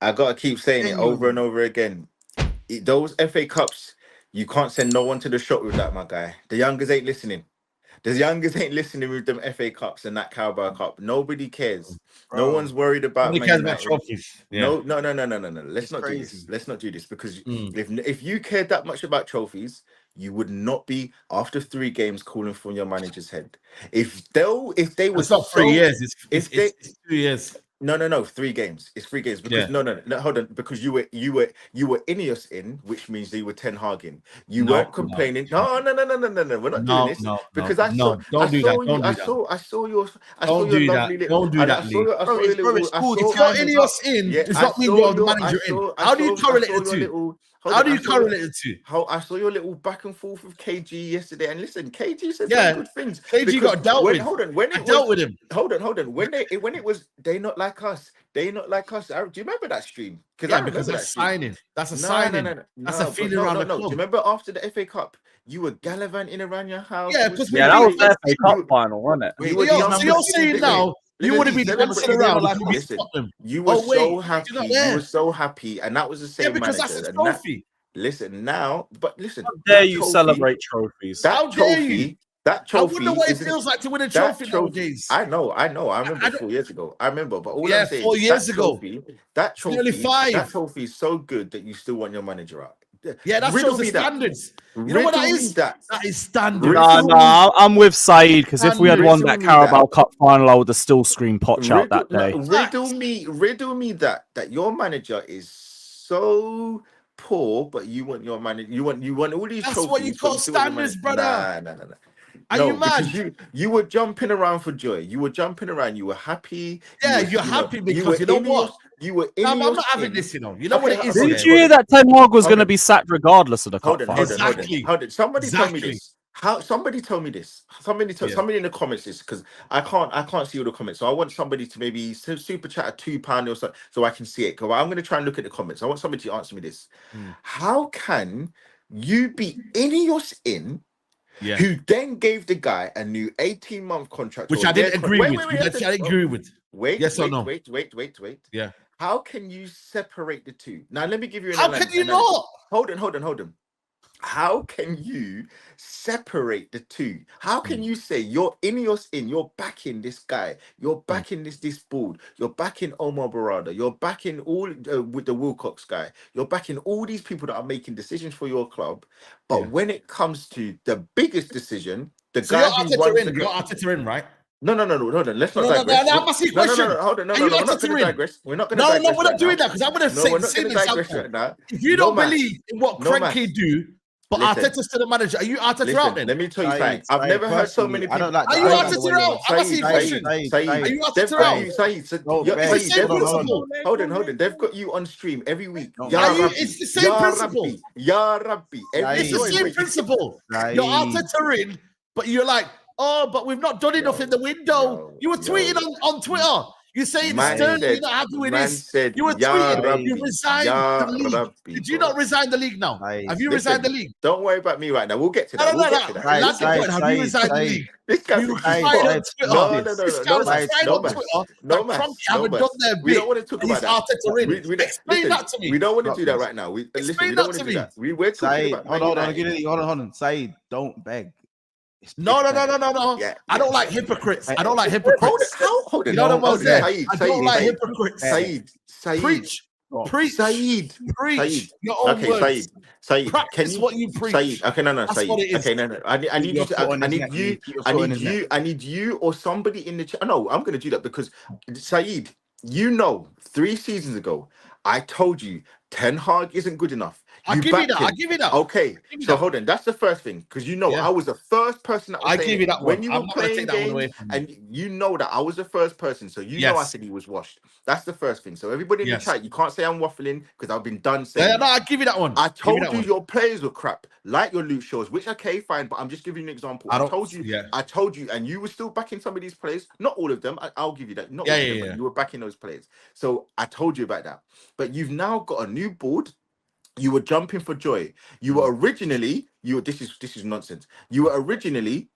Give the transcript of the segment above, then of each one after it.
I gotta keep saying it over and Genuinely. over again. Those FA Cups, you can't send no one to the shop with that, my guy. The youngers ain't listening. The youngers ain't listening with them FA Cups and that Carabao Cup. Nobody cares. No Bro. one's worried about Nobody Man cares about United. trophies. Yeah. No, no, no, no, no, no, no. Let's It's not do this. crazy. Let's not do this because Mm. if you cared that much about trophies, you would not be after 3 games calling from your manager's head. If they were It's not 3 years. if they It's 2 years. no, 3 games. It's 3 games because Yeah. no, hold on, because you were Ineos in, which means they were Ten Hag in. You No, weren't no, complaining. No. We're not doing no, this no, no, because no. I Don't do that. saw you. Don't do that. I saw Don't your do that. lovely little. Don't do that, Lee. I Bro, saw your little. it's I cool. saw. If you're Time is up. Ineos in, Yeah, does I not mean saw you're the your. manager in. How do you I correlate saw the your two? little. Hold How on, do you I saw your, correlate the two? how I saw your little back and forth with KG yesterday, and listen, KG said some Yeah, good things. KG Because got dealt when with. hold on, when I it was dealt with him. hold on, when it was they not like us, they not like us. Do you remember that stream? Because I Yeah, because remember that that's stream. signing. That's a No, signing. That's a but feeling around the no. Do you club. remember after the FA Cup, you were gallivanting around your house? Yeah, You was because we Yeah, that was beat the Man FA City. Cup final, wasn't it? you Wait, were these So numbers. you're saying now you would have been dancing They don't around if like we beat us. listen, Tottenham. you were Oh wait, so you're not happy. You there. were so happy, and that was the Yeah, same because that's manager. a And that trophy. listen now, but listen, How dare that you trophy, celebrate trophies? How dare you? that I wonder trophy what it isn't feels like to win a that trophy trophy. nowadays. I know. I remember I don't, 4 years ago. I remember, but all I'm yeah, saying 4 is years ago. that It's nearly trophy, 5. is so good that you still want your manager out. Yeah, that shows Riddle the me that. standards. You know what that Riddle me is? that. That is standards. Riddle me. I'm with Saeed because if we had won Riddle that me that. Carabao Cup final, I would have still screamed Poch out that day. Riddle me that your manager is so poor, but you want your manager. You want all these That's what you trophies, but call you still want your standards, manager. brother. Nah. Are you No, because mad? you were jumping around for joy. You were jumping around. You were happy. Yeah, You were you're happy because you know what? You were No, in but I'm your not having skin. this, you know. You know what Okay, it is, hold Didn't yeah? on, you hold hear on. that Ten Hag was Hold going to on. be sacked regardless of the cup final? Exactly. Somebody tell me Exactly. this. Somebody tell me this. Yeah. Somebody in the comments this because I can't see all the comments. So I want somebody to maybe super chat a £2 or so I can see it. Because I'm going to try and look at the comments. I want somebody to answer me this. How can you be Ineos in? Yeah. Who then gave the guy a new 18-month contract? Which or I didn't their agree with. wait, I didn't agree with. Yes or no? Wait. Yeah. How can you separate the two? Now, let me give you How can you not? Hold on. How can you separate the two? How can you say you're Ineos in, you're backing this guy, you're backing this board, you're backing Omar Barada, you're backing all with the Wilcox guy, you're backing all these people that are making decisions for your club, but when it comes to the biggest decision, the So guy you're who Arteta runs in. the You're club. Arteta in, right? No, hold on. Let's not No, digress. I'm asking a question. Hold on. Are you We're not Arteta going to in? digress. We're not going to No, digress we're not right doing now. that because I'm going to No, we're not say going an to digress example. right now. If you No don't maths. believe in what No Cranky maths. do, but Listen. Arteta's to the manager, are you Arteta out then? Let me tell you something. Saeed, I've never heard so many personally, I people. don't like Are that. you I don't like the Arteta way out? you're I'm asking a question. Saeed. Are you They've Arteta got out? you, Saeed. Don't It's the beg. same Hold on. principle. Hold on. They've got you on stream every week. Don't Ya beg. Are you? Rabbi. It's the same principle. Ya Rabbi. Every It's the Saeed. same week. principle. You're Saeed. Arteta in, but you're like, oh, but we've not done enough in the window. You were tweeting on Twitter. You say it's Sterling, you're not happy with this. You were Ya tweeting, you Rabbi. resigned Ya the league. Rabbi, Did you bro. not resign the league now? Saeed. Have you resigned the league? Don't worry about me right now. We'll get to that. No. We'll get to that. Land the point. Have you resigned the league? This guy You thinks he's cried top. on Twitter. This guy was crying on maths. Twitter No that Kroenke maths. No haven't done maths. their We bit. don't want to talk And he's about that. Arteta in. Explain that to me. We don't want to do that Please. right now. We Explain we that don't want to to do me. that. We're talking Saeed, about hold Man on. United. Hold on. Saeed, don't beg. No. Yeah, I don't like hypocrites. I don't like hypocrites. Hold it. You know what Hold I'm saying? Saeed, I don't like Saeed, hypocrites. Saeed. Preach. Saeed. Your own Okay, words. Saeed. Practice what you preach. Saeed. Okay, no, That's Saeed. what it is. Okay, no. I need you to. I need you or somebody in the chat. No, I'm going to do that because Saeed, 3 seasons ago, I told you Ten Hag isn't good enough. I give you that. Okay, so hold on. That's the first thing because I was the first person that was saying give you that when one. you I'm were not gonna playing take that one away games, from you. and you know that I was the first person, so know I said he was washed. That's the first thing. So everybody in the chat, you can't say I'm waffling because I've been done saying. No, I give you that one. I told you your players were crap, like your Luke Shaws, which okay, fine, but I'm just giving you an example. I told you, and you were still backing some of these players. Not all of them. I'll give you that. Not all of them, but you were backing those players. So I told you about that. But you've now got a new board. You were jumping for joy. You were originally, this is nonsense. You were originally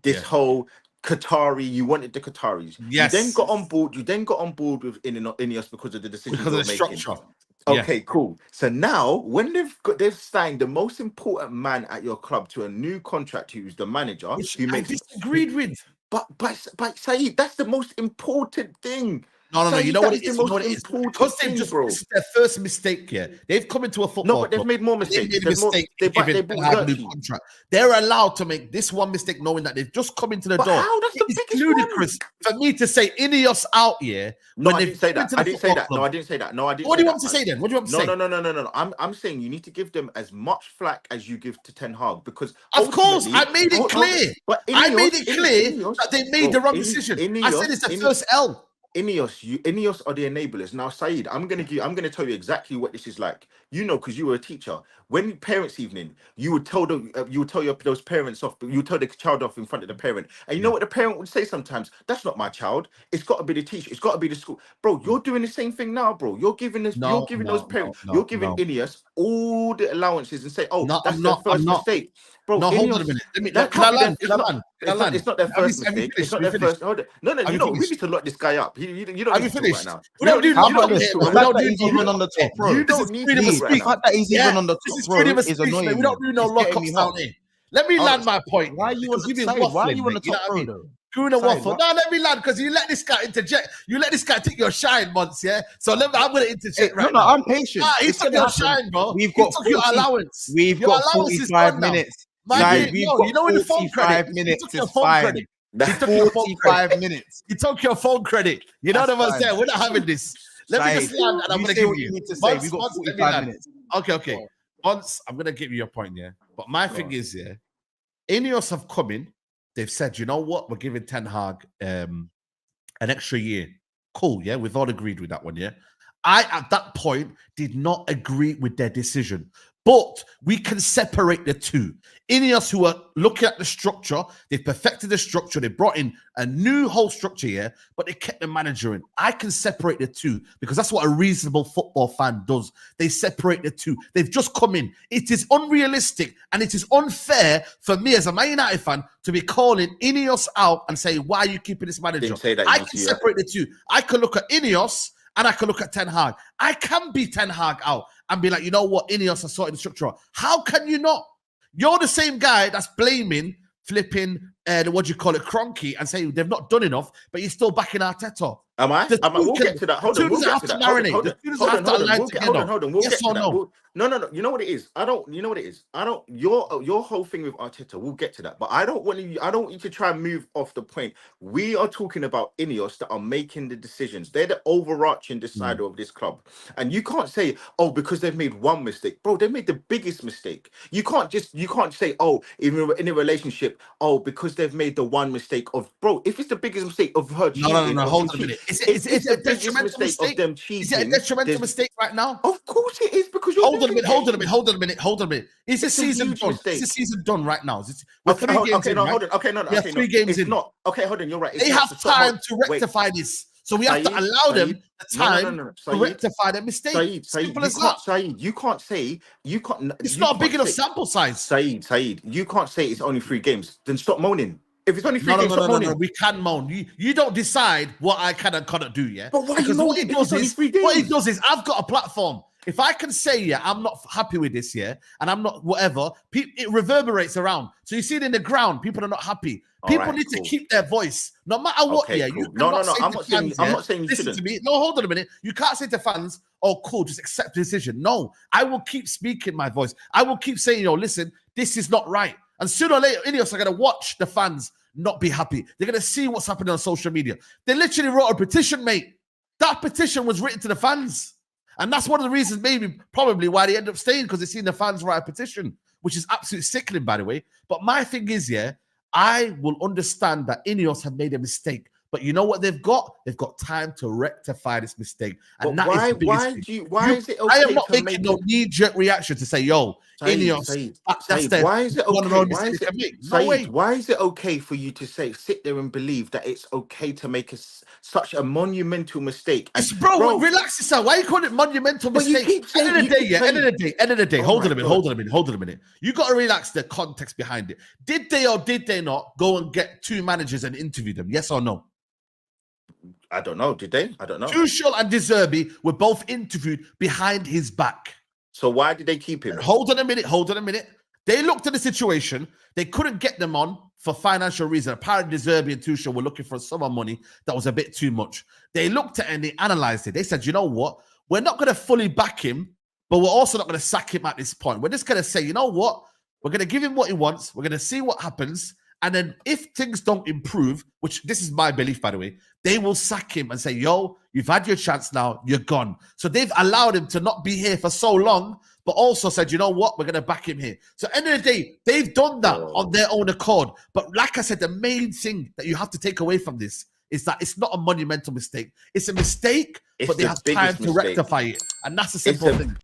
this whole Qatari, you wanted the Qataris. Yes. You then got on board. You then got on board with Ineos because of the decisions Because of the making. structure. Okay, cool. So now, when they've signed the most important man at your club to a new contract, who's the manager, Which who I makes disagreed with. But Saeed, that's the most important thing. No. Saeed, You know what it the is? most important Because they've thing, bro. this is their first mistake here. They've come into a football No, but they've club. made more mistakes. They made a mistake. They giving bought Ten Hag new Xerxes. contract. They're allowed to make this one mistake, knowing that they've just come into the But door. how? That's the It's biggest ludicrous for me to say Ineos out here. No, when I they've didn't say come that. into the I didn't say football that. No, club. I didn't say that. No, I didn't. What do you say want that, to say then? What do you want to say? No. I'm saying you need to give them as much flack as you give to Ten Hag, because Of course, ultimately- I made it clear. But I made it clear Ineos- that they made the wrong decision. I said it's the first L. Ineos are the enablers. Now, Saeed, I'm gonna tell you exactly what this is like. You know, because you were a teacher. When parents' evening, you would tell those parents off. You would tell the child off in front of the parent, and you know what the parent would say sometimes? That's not my child. It's got to be the teacher. It's got to be the school. Bro, you're doing the same thing now, bro. You're giving those parents. You're giving Ineos all the allowances and say, oh, that's their first mistake. Bro, no, hold on a minute. Can I land? It's not their first mistake. It's not their first. Hold on. No. You know, we need to lock this guy up. You don't need to talk right now. We don't do even on the top row. You don't need to The talk right now. fact that he's even on the This is top row freedom of is speech, annoying. mate. We don't do no lockups down here. Let me land my point. Why are you on Because the you've been side? Why are you waffling, on the mate. You know top what I row mean? though? Doing a Side, waffle. what? No, let me land because you let this guy interject. You let this guy take your shine once, yeah? So I'm going to interject right now. I'm patient. He took your shine, bro. We've He got took your allowance. We've Your got allowance is 45 gone now. minutes. Man, We've no, got you know in the phone 45 credit. minutes. He took your It's phone fine. credit. He took your phone 45 credit. minutes. He took your phone credit. You know That's what I'm fine. saying? We're not having this. Let me just land and I'm You going to say give what you. you need to say. We've got 45 minutes. Okay. Once I'm going to give you your point, yeah? But my thing is, yeah, Ineos have come in. They've said, you know what? We're giving Ten Hag an extra year. Cool, yeah? We've all agreed with that one, yeah? I, at that point, did not agree with their decision. But we can separate the two. Ineos, who are looking at the structure, they've perfected the structure. They brought in a new whole structure here, but they kept the manager in. I can separate the two because that's what a reasonable football fan does. They separate the two. They've just come in. It is unrealistic and it is unfair for me as a Man United fan to be calling Ineos out and say, why are you keeping this manager? Didn't say that, I can separate the two. I can look at Ineos and I can look at Ten Hag. I can be Ten Hag out and be like, you know what, Ineos are sorting the structure out. How can you not? You're the same guy that's blaming flipping, what do you call it, Kroenke, and saying they've not done enough, but you're still backing Arteta. Am I? We'll get to that. Hold on. We'll get to that. Hold on. We'll get to that. No. You know what it is? Your whole thing with Arteta, we'll get to that. But I don't want you to try and move off the point. We are talking about Ineos that are making the decisions. They're the overarching decider of this club. And you can't say, oh, because they've made one mistake. Bro, they made the biggest mistake. You can't say, oh, even in a relationship, oh, because they've made the one mistake of, bro, if it's the biggest mistake of her cheating. No, hold on a minute. Is it a detrimental mistake? Of them cheating, is it a detrimental mistake right now? Of course it is, because you're Hold on a minute. Is this season done? Mistake. Is this season done right now? We're 3 games in, right? Yeah, 3 games in. Not. Okay, hold on, you're right. They have time to rectify this. So we have to allow them the time to rectify their mistake. Simple as that. Saeed, you can't say. It's not a big enough sample size. Saeed, you can't say it's only 3 games. Then stop moaning. If it's only 3 games, stop moaning. No, we can moan. You don't decide what I can and cannot do, yeah? But why because you what it does is I've got a platform. If I can say, yeah, I'm not happy with this, yeah, and I'm not whatever, it reverberates around. So you see it in the ground, people are not happy. People need to keep their voice, no matter what, yeah. Cool. You No, I'm not saying you listen shouldn't. to me. No, hold on a minute. You can't say to fans, oh, cool, just accept the decision. No, I will keep speaking my voice. I will keep saying, listen, this is not right. And sooner or later, Ineos are going to watch the fans not be happy. They're going to see what's happening on social media. They literally wrote a petition, mate. That petition was written to the fans. And that's one of the reasons, probably why they end up staying, because they've seen the fans write a petition, which is absolutely sickening, by the way. But my thing is, yeah, I will understand that Ineos have made a mistake, But you know what they've got? They've got time to rectify this mistake. And But that is the biggest thing. is it I am okay not to making make no knee-jerk reaction to say, yo, Ineos, that's their why is it one and okay? only mistake they can make. No Saeed, way. why is it okay for you to sit there and believe that it's okay to make such a monumental mistake? And, Bro, relax yourself. Why are you calling it monumental but you mistake? keep saying, End of the day. Oh Hold my on a minute. You got to relax the context behind it. Did they or did they not go and get 2 managers and interview them? Yes or no? I don't know. Did they? I don't know. Tuchel and De Zerbi were both interviewed behind his back. So why did they keep him? Hold on a minute. They looked at the situation. They couldn't get them on for financial reasons. Apparently, De Zerbi and Tuchel were looking for a sum of money that was a bit too much. They looked at it and they analysed it. They said, you know what? We're not going to fully back him, but we're also not going to sack him at this point. We're just going to say, you know what? We're going to give him what he wants. We're going to see what happens. And then if things don't improve, which this is my belief, by the way, they will sack him and say, yo, you've had your chance now, you're gone. So they've allowed him to not be here for so long, but also said, you know what, we're going to back him here. So end of the day, they've done that on their own accord. But like I said, the main thing that you have to take away from this is that it's not a monumental mistake. It's a mistake, but they have time to rectify it. And that's a simple thing.